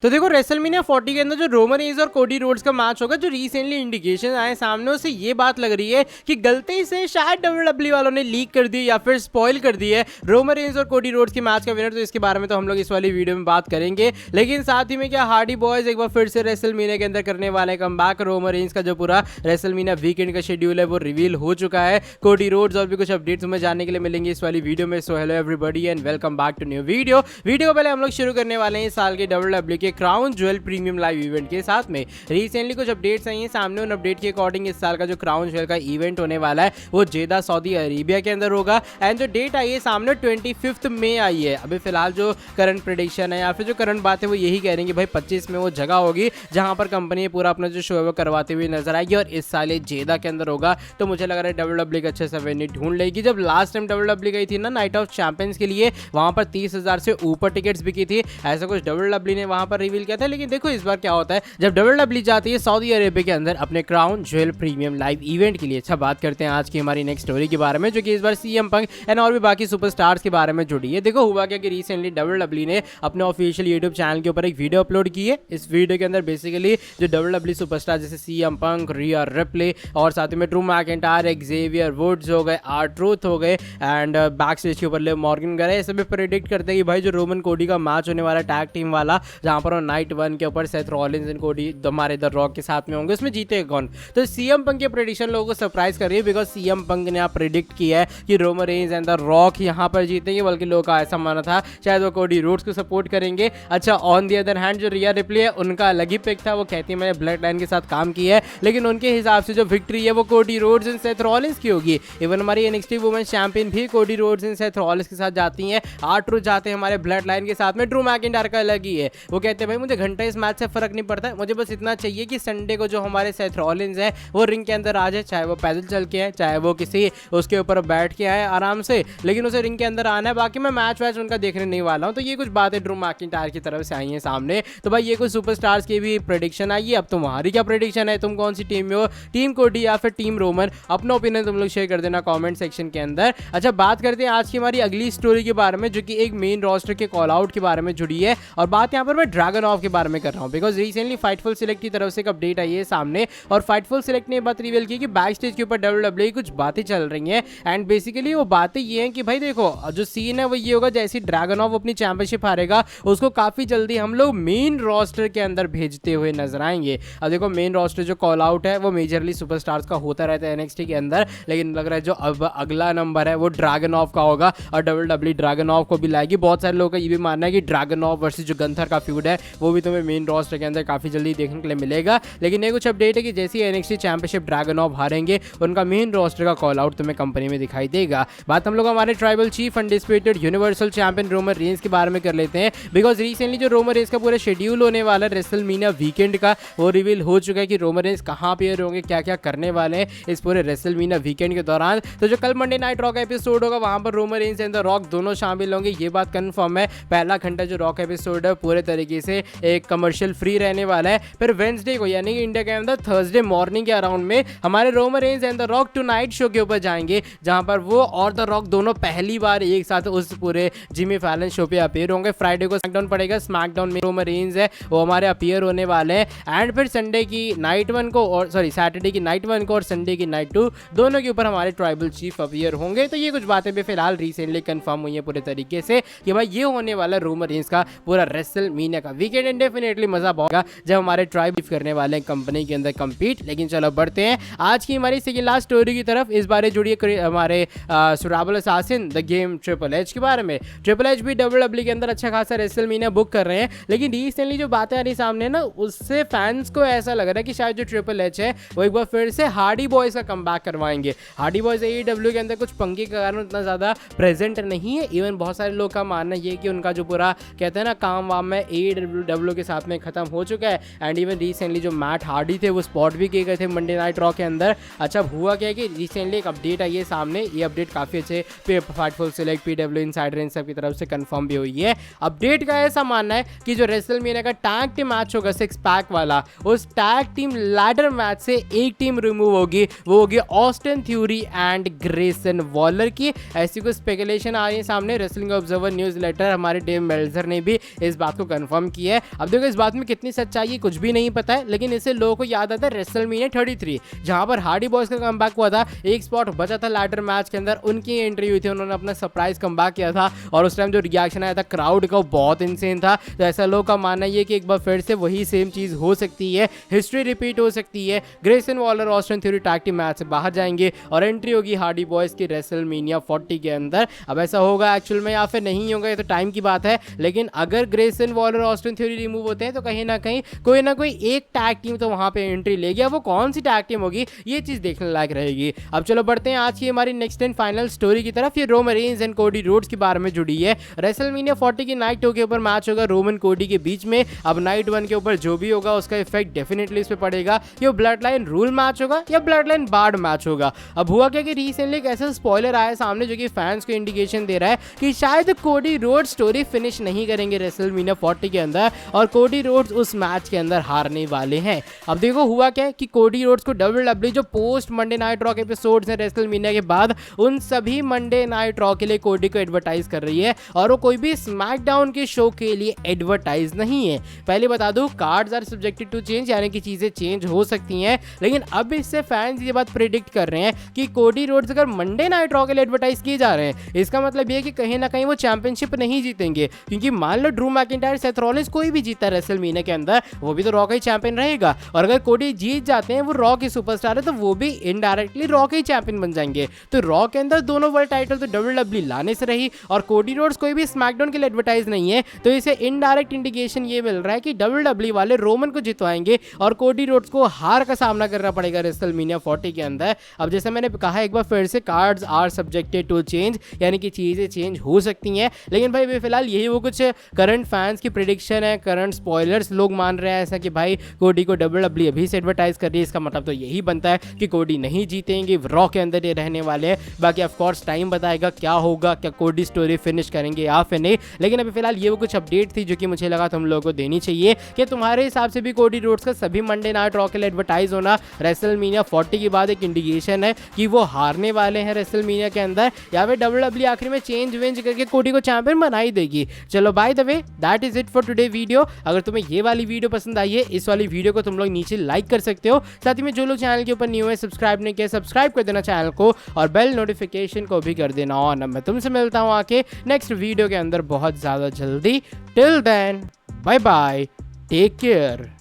तो देखो रेसलमेनिया 40 के अंदर जो रोमन रेंज और कोडी रोड्स का मैच होगा, जो रिसेंटली इंडिकेशन आए सामने उससे ये बात लग रही है कि गलती से शायद डब्ल्यूडब्ल्यूई वालों ने लीक कर दी या फिर स्पॉइल कर दी है रोमन रेंज और कोडी रोड्स के मैच का विनर। तो इसके बारे में तो हम लोग इस वाली वीडियो में बात करेंगे, लेकिन साथ ही में क्या हार्डी बॉयज एक बार फिर से रेसलमेनिया के अंदर करने वाले कमबैक। रोमन रेंज का जो पूरा रेसलमेनिया वीकेंड का शेड्यूल है वो रिवील हो चुका है। कोडी रोड्स और भी कुछ अपडेट्स हमें जानने के लिए मिलेंगे इस वाली वीडियो में। So hello everybody and welcome back to new video. पहले हम लोग शुरू करने वाले हैं इस साल के डब्ल्यूडब्ल्यूई के crown jewel premium live event के साथ में। रिसेंटली कुछ अपडेट्स आई हैं सामने, उन अपडेट के अकॉर्डिंग इस साल का जो क्राउन ज्वेल का इवेंट होने वाला है वो जेदा सऊदी अरेबिया के अंदर होगा। एंड जो डेट आई है सामने 25 मई आई है। अभी फिलहाल जो करंट प्रेडिक्शन है या फिर जो करंट बात है वो यही कह रही है कि भाई 25 में वो जगह होगी जहां पर कंपनी पूरा अपना जो शो है वो करवाते हुए नजर आएगी, और इस साल ये जेदा के अंदर होगा। तो मुझे लग रहा है डब्ल्यूडब्ल्यूई का अच्छे से वेन्यू ढूंढ लेगी। जब लास्ट टाइम डब्ल्यूडब्ल्यूई गई थी ना नाइट ऑफ चैंपियंस के लिए, वहां पर 30,000 से ऊपर टिकट्स बिकी थी, ऐसा कुछ डब्ल्यूडब्ल्यूई ने वहां पर रिवील किया था। लेकिन देखो इस बार क्या होता है जब डब्ल्यूडब्ल्यूई जाती है सऊदी अरेबिया के अंदर अपने crown jewel premium live event के लिए। अच्छा, बात करते हैं आज की हमारी नेक्स्ट स्टोरी के बारे में, जो कि इस बार सीएम पंक एंड और भी बाकी सुपरस्टार्स के बारे में जुड़ी है। देखो हुआ क्या कि रिसेंटली डब्ल्यूडब्ल्यूई ने अपने ऑफिशियल यूट्यूब चैनल के ऊपर एक वीडियो अपलोड की है। इस वीडियो के अंदर बेसिकली जो डब्ल्यूडब्ल्यूई सुपरस्टार जैसे सीएम पंक, रिया रिप्ले और साथ में ड्रू मैकिंटायर, एक्जेवियर वुड्स हो गए, R-Truth हो गए एंड बैक स्टेज के ऊपर लिव मॉर्गन गए, ये सभी प्रेडिक्ट करते हैं कि भाई जो रोमन कोडी का मैच होने वाला टैग टीम वाला, जहां पर नाइट 1 के ऊपर सेथ रॉलिंस एंड कोडी हमारे द रॉक के साथ में होंगे, उसमें जीतेगा कौन। तो सीएम पंक की प्रेडिक्शन लोगों को सरप्राइज कर रही है, बिकॉज सीएम पंक ने आप प्रेडिक्ट किया है कि Roman Reigns and the rock यहां पर जीतेंगे, बल्कि लोगों का ऐसा माना था शायद वो कोडी रोड्स को सपोर्ट करेंगे। अच्छा, ऑन दी अदर हैंड जो रिया रिप्ले है उनका अलग ही पिक था, वो कहती है मैंने ब्लड लाइन के साथ काम किया है, लेकिन उनके हिसाब से जो विक्ट्री है वो Cody Rhodes and Seth Rollins की होगी। इवन हमारी एनएक्सटी वुमेन्स चैंपियन भी Cody Rhodes and Seth Rollins के साथ जाती हैं। R-Truth जाते हैं हमारे ब्लड लाइन के साथ में। ड्रू मैकिंटायर का अलग ही है, वो कहते हैं भाई मुझे घंटा इस मैच से फर्क नहीं पड़ता, मुझे बस इतना चाहिए कि संडे को जो हमारे सेथ रॉलिंस है वो रिंग के अंदर आ जाए, चाहे वो पैदल चल के आए, चाहे वो किसी उसके ऊपर बैठ के आए आराम से, लेकिन उसे रिंग के अंदर आना है। बाकी मैं मैच वैच उनका देखने नहीं वाला हूँ। तो ये कुछ बातें ड्रू मैकिंटायर की तरफ से आई हैं सामने। तो भाई ये कुछ सुपरस्टार्स की भी प्रेडिक्शन आई है। अब तुम्हारी क्या प्रेडिक्शन है? तुम कौन सी टीम में हो, टीम कोडी या फिर टीम रोमन? अपना ओपिनियन तुम लोग शेयर कर देना कमेंट सेक्शन के अंदर। अच्छा, बात करते हैं आज की हमारी अगली स्टोरी के बारे में, जो कि एक मेन रोस्टर के कॉल आउट के बारे में जुड़ी है। और बात यहाँ पर मैं ड्रैगनऑफ के बारे में कर रहा हूँ, बिकॉज रिसेंटली फाइटफुल सिलेक्ट की तरफ से एक अपडेट आई है सामने, और फाइटफुल सिलेक्ट ने बात रिवील की कि बैक स्टेज के ऊपर डब्ल्यूडब्ल्यूई कुछ बातें चल रही हैं। एंड बेसिकली वो बातें ये हैं कि भाई देखो जो सीन है वो ये होगा, जैसे ड्रैगनऑफ अपनी चैंपियनशिप हारेगा उसको काफी जल्दी हम लोग मेन रोस्टर के अंदर भेजते हुए नजर आएंगे। अब देखो मेन रोस्टर जो कॉल आउट है वो मेजरली सुपरस्टार्स का होता रहता है एनएक्सटी के अंदर, लेकिन लग रहा है जो अब अगला नंबर है वो ड्रैगनऑफ का होगा, और डब्ल्यूडब्ल्यूई ड्रैगनऑफ को भी लाएगी। बहुत सारे लोगों का ये भी मानना है कि ड्रैगनऑफ वर्सेस जो गंथर का फ्यूड है वो भी तुम्हें मेन रोस्टर के अंदर काफी जल्दी देखने के लिए मिलेगा। लेकिन ये कुछ अपडेट है कि जैसे एनएक्सटी चैंपियनशिप ड्रैगनऑफ हारेंगे उनका मेन रोस्टर का कॉल आउट तुम्हें कंपनी में दिखाई देगा। बात हम लोग हमारे tribal chief undisputed universal champion Roman Reigns के बारे में कर लेते हैं, बिकॉज रिसेंटली जो रोमन रेंज का पूरा शेड्यूल होने वाला है रेसलमेनिया वीकेंड का वो रिवील हो चुका है कि रोमन रेंज कहां पे होंगे, क्या क्या करने वाले हैं इस पूरे रेसलमेनिया वीकेंड के दौरान। तो जो कल मंडे नाइट रॉक एपिसोड होगा वहां पर Roman Reigns and the rock दोनों शामिल होंगे, ये बात कंफर्म है। पहला घंटा जो रॉक एपिसोड है पूरे तरीके से एक कमर्शियल फ्री रहने वाला है। फिर वेंसडे को यानी कि इंडिया के अंदर थर्सडे मॉर्निंग के अराउंड में हमारे Roman Reigns and the rock tonight show के ऊपर जाएंगे, जहां पर वो और द रॉक दोनों पहली बार एक साथ उस पूरे जिमी फैलन शो पे अपीयर होंगे। फ्राइडे को स्मैकडाउन पड़ेगा, स्मैकडाउन में रोमन रेंज है वो हमारे अपीयर होने वाले हैं। एंड फिर संडे की नाइट 1 को और सैटरडे की नाइट 1 को और संडे की नाइट 2 दोनों के ऊपर हमारे ट्राइबल चीफ अपीयर होंगे। तो ये कुछ बातें भी फिलहाल रिसेंटली कंफर्म हुई है पूरे तरीके से कि भाई ये होने वाला रोमन रेंज का पूरा रेसलमेनिया का वीकेंड। एंड डेफिनेटली मजा बहुत होगा जब हमारे ट्राइब करने वाले हैं कंपनी के अंदर कंपीट। लेकिन चलो बढ़ते हैं आज की हमारी सेकंड लास्ट स्टोरी की तरफ। इस बारे जुड़ी है हमारे सुराबल assassin the game triple H के बारे में। ट्रिपल एच भी डब्ल्यूडब्ल्यूई के अंदर अच्छा खासा रेसलमेनिया बुक कर रहे हैं, लेकिन रिसेंटली जो बातें आ रही सामने ना उससे फैंस को ऐसा लग रहा है कि शायद जो ट्रिपल एच है वो एक बार फिर से हार्डी बॉयज का कमबैक करवाएंगे। हार्डी बॉयज AEW के अंदर कुछ पंगे के कारण उतना ज्यादा प्रेजेंट नहीं है। इवन बहुत सारे लोग का मानना ये कि उनका जो पूरा कहते हैं ना काम वाम में AEW के साथ में खत्म हो चुका है। एंड इवन रिसेंटली जो मैट हार्डी थे वो स्पॉट भी किए गए थे मंडे नाइट रॉ के अंदर। अच्छा, हुआ क्या है कि रिसेंटली एक अपडेट आई है सामने, ये अपडेट काफी अच्छे फाइटफुल सिलेक्ट PW इनसाइडर इन सब की तरफ से कंफर्म भी हुई है। अपडेट का ऐसा मानना है कि जो रेसलमेनिया का टैग टीम मैच होगा 6 पैक वाला, उस टैग टीम लैडर मैच से एक टीम रिमूव होगी, वो होगी Austin theory and Grayson Waller की। ऐसी कुछ स्पेकुलेशन आ रही है सामने। रेसलिंग ऑब्जर्वर न्यूज़ लेटर हमारे डेव मेल्जर ने भी इस बात को कंफर्म परफॉर्म किया है। अब देखो इस बात में कितनी सच्चाई है कुछ भी नहीं पता है, लेकिन इससे लोगों को याद आता है रेसलमेनिया 33 जहां पर हार्डी बॉयज का कमबैक हुआ था। एक स्पॉट बचा था लैडर मैच के अंदर, उनकी एंट्री हुई थी, उन्होंने अपना सरप्राइज कमबैक किया था और उस टाइम जो रिएक्शन आया था क्राउड का वो बहुत इंसेन था। तो ऐसा लोगों का मानना ये कि एक बार फिर से वही सेम चीज हो सकती है, हिस्ट्री रिपीट हो सकती है। Grayson Waller Austin theory tag team match से बाहर जाएंगे और एंट्री होगी हार्डी बॉयज की रेसलमेनिया 40 के अंदर। अब ऐसा होगा एक्चुअल में या फिर नहीं होगा ये तो टाइम की बात है, लेकिन अगर Grayson Waller Austin theory remove होते हैं तो कहीं ना कहीं कोई ना कोई एक टैग टीम तो वहां पे एंट्री लेगी। अब वो कौन सी टैग टीम होगी ये चीज देखने लायक रहेगी। अब चलो बढ़ते हैं आज की हमारी नेक्स्ट एंड फाइनल स्टोरी की तरफ। ये Roman Reigns and Cody Rhodes के बारे में जुड़ी है। रेसलमेनिया 40 की नाइट 2 के ऊपर मैच होगा रोमन कोडी के बीच में। अब नाइट 1 के ऊपर जो भी होगा उसका इफेक्ट डेफिनेटली इस पे पड़ेगा कि वो ब्लड लाइन रूल मैच होगा या ब्लड लाइन बार्ड मैच होगा। अब हुआ क्या कि रिसेंटली एक ऐसा स्पॉइलर आया सामने जो कि फैंस को इंडिकेशन दे रहा है कि शायद कोडी रोड्स स्टोरी फिनिश नहीं करेंगे रेसलमेनिया 40 के अंदर और कोडी रोड्स उस मैच के अंदर हारने वाले हैं। अब देखो हुआ क्या है कि कोडी रोड्स को WWE जो पोस्ट मंडे नाइट रॉ के एपिसोड्स हैं रेसलमेनिया के बाद, उन सभी मंडे नाइट रॉ के लिए कोडी को एडवर्टाइज कर रही है और वो कोई भी स्मैकडाउन के शो के लिए एडवर्टाइज नहीं है। पहले बता दूं cards are subjected to change, यानी कि चीजें चेंज हो सकती हैं, लेकिन अब इससे फैंस ये बात प्रेडिक्ट कर रहे हैं कि कोडी रोड्स अगर मंडे नाइट रॉ के लिए एडवर्टाइज किए जा रहे हैं इसका मतलब ये कि कहीं ना कहीं वो चैंपियनशिप नहीं जीतेंगे, क्योंकि मान लो ड्रू मैकिंटायर सेथ रॉलिंस कोई भी जीता रेसलमेनिया के अंदर वो भी तो रॉ का ही चैंपियन रहेगा, और अगर कोडी जीत जाते हैं वो रॉ के सुपरस्टार है तो वो भी इनडायरेक्टली रॉ के ही चैंपियन बन जाएंगे। तो रॉ के अंदर दोनों वर्ल्ड टाइटल तो WWE लाने से रही और कोडी रोड्स कोई भी स्मैकडाउन के लिए एडवर्टाइज नहीं है, तो इसे इनडायरेक्ट इंडिकेशन ये मिल रहा है कि WWE वाले रोमन को जितवाएंगे और कोडी रोड्स को हार का सामना करना पड़ेगा रेसलमेनिया 40 के अंदर। अब जैसे मैंने कहा एक बार फिर से cards are subjected to change, यानी कि चीजें चेंज हो सकती हैं, लेकिन भाई फिलहाल यही वो कुछ करंट फैंस की प्रेडिक्शन है, करंट स्पॉयलर्स लोग मान रहे हैं ऐसा कि भाई कोडी को WWE अभी से एडवर्टाइज कर रही है, इसका मतलब तो यही बनता है कि कोडी नहीं जीतेंगे, रॉ के अंदर ये रहने वाले हैं। बाकी ऑफ कोर्स टाइम बताएगा क्या होगा, क्या कोडी स्टोरी फिनिश करेंगे या फिर नहीं, लेकिन अभी फिलहाल ये वो कुछ अपडेट थी जो कि मुझे लगा तुम लोगों को देनी चाहिए कि तुम्हारे हिसाब से भी कोडी रोड्स का सभी मंडे नाइट रॉ के लिए एडवर्टाइज होना रेसलमेनिया 40 के बाद एक इंडिकेशन है कि वो हारने वाले हैं रेसलमेनिया के अंदर, या फिर WWE आखिर में चेंज वेंज करके कोडी को चैंपियन बना ही देगी। चलो by the way that is it for today video. अगर तुम्हें ये वाली वीडियो पसंद आई है इस वाली वीडियो को तुम लोग नीचे लाइक कर सकते हो, साथ ही में जो लोग चैनल के ऊपर न्यू है सब्सक्राइब नहीं किया सब्सक्राइब कर देना चैनल को और बेल नोटिफिकेशन को भी कर देना ऑन। अब मैं तुमसे मिलता हूँ आके नेक्स्ट वीडियो के अंदर बहुत ज़्यादा जल्दी। Till then bye bye, take care.